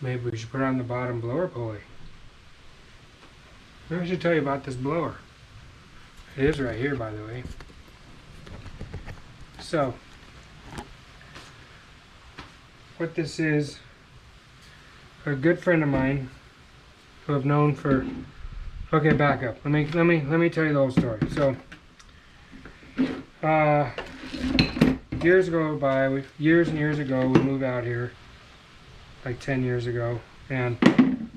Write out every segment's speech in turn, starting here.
Maybe we should put on the bottom blower pulley. Maybe I should tell you about this blower. It is right here, by the way. So, what this is, a good friend of mine who I've known for. Okay, back up. Let me tell you the whole story. So, years and years ago, we moved out here, like 10 years ago, and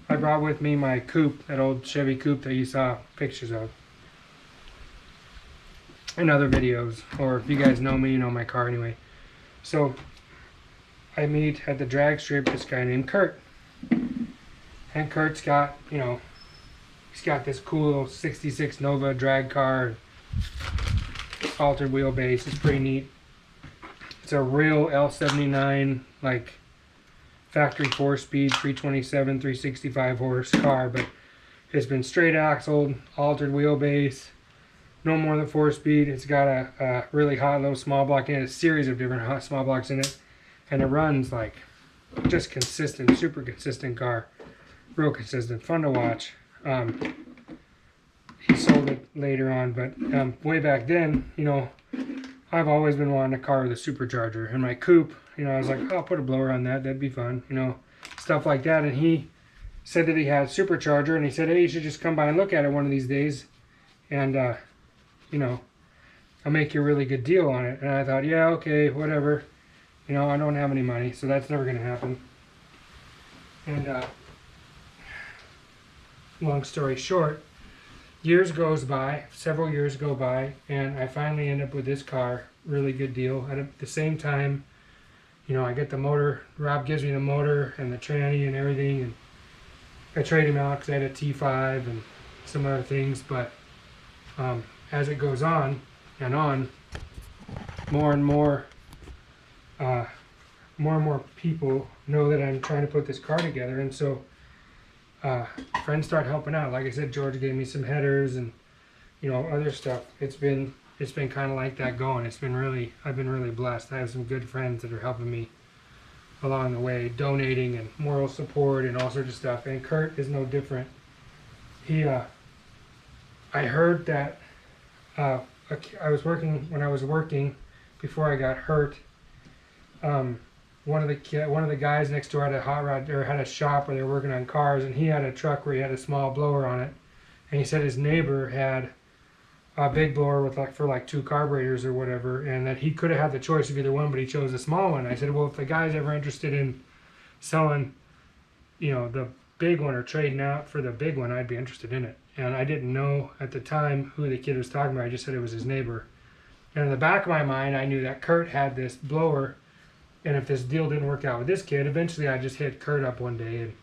I brought with me my coupe, that old Chevy coupe that you saw pictures of in other videos, or if you guys know me, you know my car anyway. So I meet at the drag strip this guy named Kurt, and Kurt's got, you know, he's got this cool little 66 Nova drag car, altered wheelbase. It's pretty neat. It's a real L79, like factory 4-speed 327 365 horse car, but it's been straight axled, altered wheelbase, no more than 4-speed. It's got a really hot little small block in it, a series of different hot small blocks in it, and it runs like just consistent, super consistent car, real consistent, fun to watch. He sold it later on, but way back then, you know, I've always been wanting a car with a supercharger. And my coupe, you know, I was like, oh, I'll put a blower on that, that'd be fun, you know, stuff like that. And he said that he had a supercharger, and he said, hey, you should just come by and look at it one of these days, and you know, I'll make you a really good deal on it. And I thought, yeah, okay, whatever, you know, I don't have any money, so that's never gonna happen. And long story short, several years go by, and I finally end up with this car, really good deal. At the same time, you know, I get the motor, Rob gives me the motor and the tranny and everything, and I trade him out because I had a T5 and some other things. But as it goes on and on, more and more people know that I'm trying to put this car together, and so friends start helping out. Like I said, George gave me some headers and, you know, other stuff. It's been kind of like that going. I've been really blessed. I have some good friends that are helping me along the way, donating and moral support and all sorts of stuff. And Kurt is no different. I heard that when I was working before I got hurt. One of the guys next door had a hot rod, or had a shop where they were working on cars, and he had a truck where he had a small blower on it. And he said his neighbor had a big blower with for 2 carburetors or whatever, and that he could have had the choice of either one, but he chose the small one. I said, well, if the guy's ever interested in selling, you know, the big one or trading out for the big one, I'd be interested in it. And I didn't know at the time who the kid was talking about. I just said it was his neighbor. And in the back of my mind, I knew that Kurt had this blower, and if this deal didn't work out with this kid, eventually I'd just hit Kurt up one day and,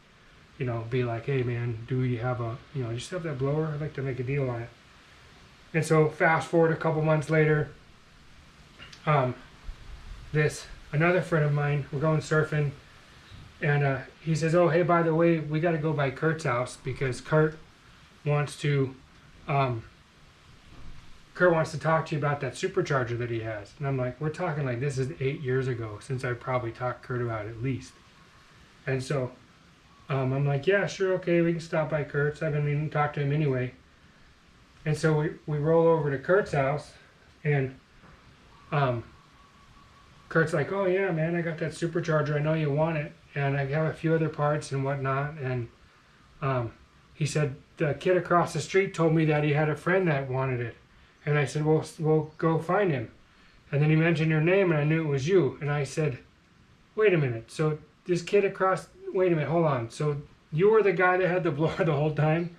you know, be like, hey man, do you have you still have that blower? I'd like to make a deal on it. And so fast forward a couple months later, another friend of mine, we're going surfing, and he says, oh, hey, by the way, we got to go by Kurt's house because Kurt wants to talk to you about that supercharger that he has. And I'm like, we're talking like this is 8 years ago since I probably talked to Kurt about it at least. And so I'm like, yeah, sure, okay, we can stop by Kurt's. I've been meaning to talk to him anyway. And so we roll over to Kurt's house, and Kurt's like, oh yeah, man, I got that supercharger. I know you want it, and I have a few other parts and whatnot. And he said the kid across the street told me that he had a friend that wanted it. And I said, well, we'll go find him. And then he mentioned your name, and I knew it was you. And I said, wait a minute. So this kid wait a minute, hold on. So you were the guy that had the blower the whole time?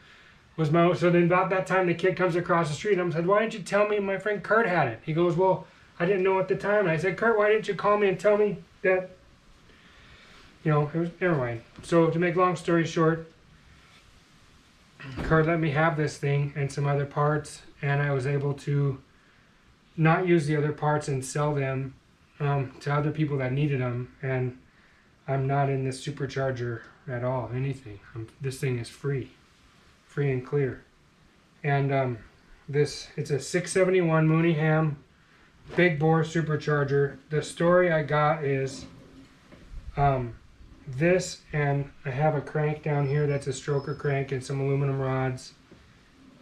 So then about that time, the kid comes across the street, and I said, why didn't you tell me my friend Kurt had it? He goes, well, I didn't know at the time. And I said, Kurt, why didn't you call me and tell me that, you know, it was, never mind. So to make long story short, Kurt let me have this thing and some other parts, and I was able to not use the other parts and sell them to other people that needed them. And I'm not in this supercharger at all, anything. This thing is free and clear. And it's a 671 Mooneyham big bore supercharger. The story I got is this, and I have a crank down here that's a stroker crank and some aluminum rods.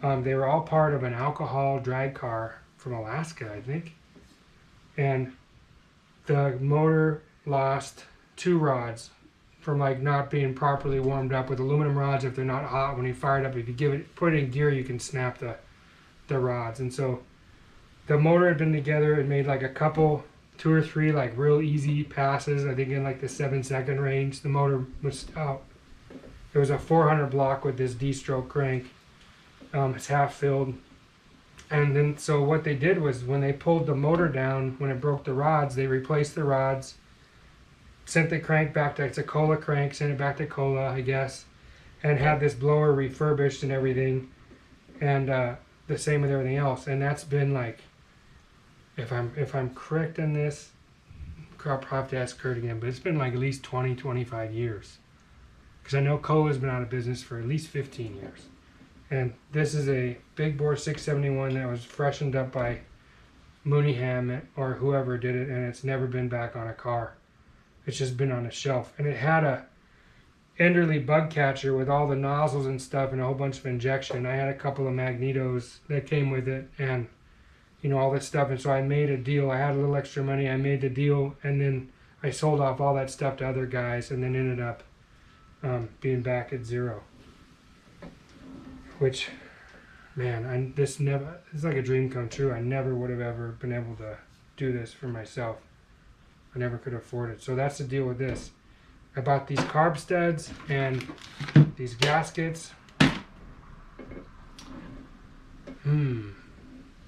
They were all part of an alcohol drag car from Alaska, I think. And the motor lost 2 rods from like not being properly warmed up. With aluminum rods, if they're not hot when you fire it up, if you put it in gear, you can snap the rods. And so the motor had been together. It made like a couple, 2 or 3 like real easy passes. I think in like the 7-second range. The motor was out. It was a 400 block with this D-stroke crank. It's half filled. And then so what they did was when they pulled the motor down, when it broke the rods, they replaced the rods, sent the crank back to, it's a Cola crank, sent it back to Cola, I guess, and had this blower refurbished and everything, and the same with everything else. And that's been like, if I'm correct in this, I'll have to ask Kurt again, but it's been like at least 20-25 years, because I know Cola's been out of business for at least 15 years. And this is a big bore 671 that was freshened up by Mooneyham or whoever did it, and it's never been back on a car. It's just been on a shelf. And it had a Enderley bug catcher with all the nozzles and stuff and a whole bunch of injection. I had a couple of magnetos that came with it, and you know, all this stuff. And so I made a deal. I had a little extra money. I made the deal, and then I sold off all that stuff to other guys, and then ended up being back at zero. Which, man, it's like a dream come true. I never would have ever been able to do this for myself. I never could afford it. So that's the deal with this. I bought these carb studs and these gaskets.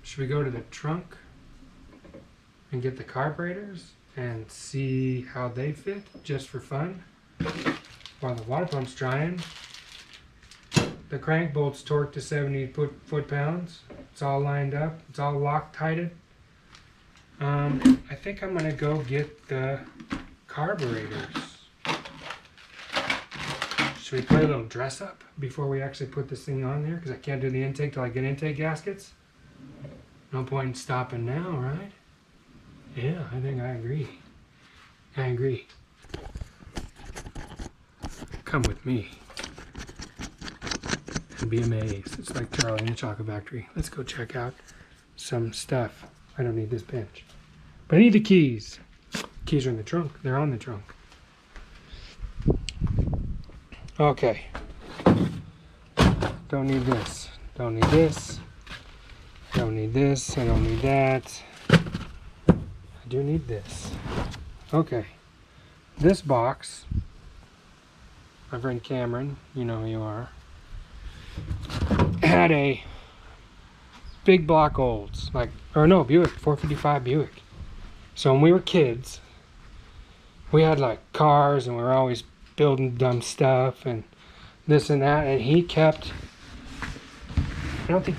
Should we go to the trunk and get the carburetors and see how they fit just for fun while the water pump's drying? The crank bolt's torqued to 70 foot-pounds. It's all lined up. It's all Loctited. I think I'm gonna go get the carburetors. Should we play a little dress up before we actually put this thing on there? Because I can't do the intake till I get intake gaskets. No point in stopping now, right? Yeah, I think I agree. I agree. Come with me. Be amazed. It's like Charlie in the Chocolate Factory. Let's go check out some stuff. I don't need this bench, but I need the keys. Keys are in the trunk. They're on the trunk. Okay. Don't need this. Don't need this. Don't need this. I don't need that. I do need this. Okay. This box, my friend Cameron, you know who you are, had a big block Olds, Buick, 455 Buick. So when we were kids, we had like cars, and we were always building dumb stuff and this and that. And he kept, I don't think